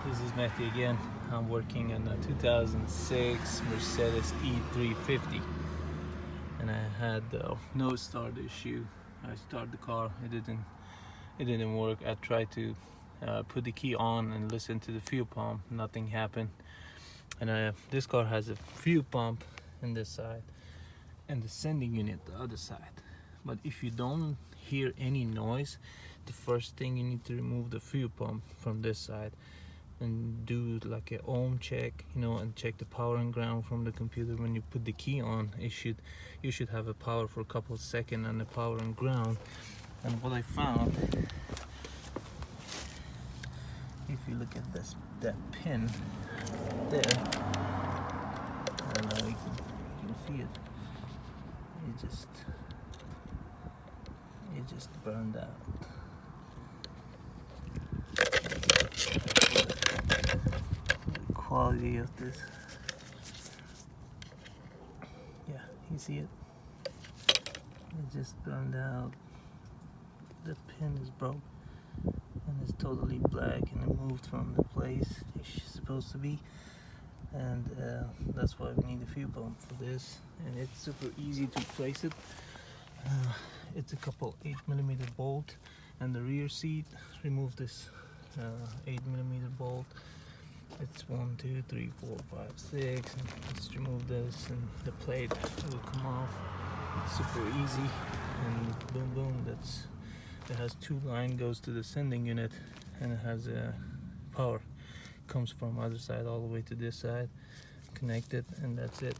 This is Mehdi again. I'm working on a 2006 Mercedes E350 and I had no start issue. I started the car, it didn't work. I tried to put the key on and listen to the fuel pump, nothing happened. And this car has a fuel pump on this side and the sending unit the other side. But if you don't hear any noise, the first thing you need to remove the fuel pump from this side and do like a ohm check, and check the power and ground from the computer. When you put the key on, you should have a power for a couple of seconds on the power and ground. And what I found, if you look at that pin there, I don't know, you can see it. It just burned out. Quality of this, yeah, you see it, just burned out. The pin is broke and it's totally black and it moved from the place it's supposed to be, and that's why we need a fuel pump for this. And it's super easy to place it. It's a couple 8mm bolt and the rear seat. Remove this 8mm bolt. It's 1, 2, 3, 4, 5, 6. And just remove this and the plate will come off. It's super easy, and boom boom. It has two lines, goes to the sending unit, and it has a power comes from other side all the way to this side, connected, and that's it.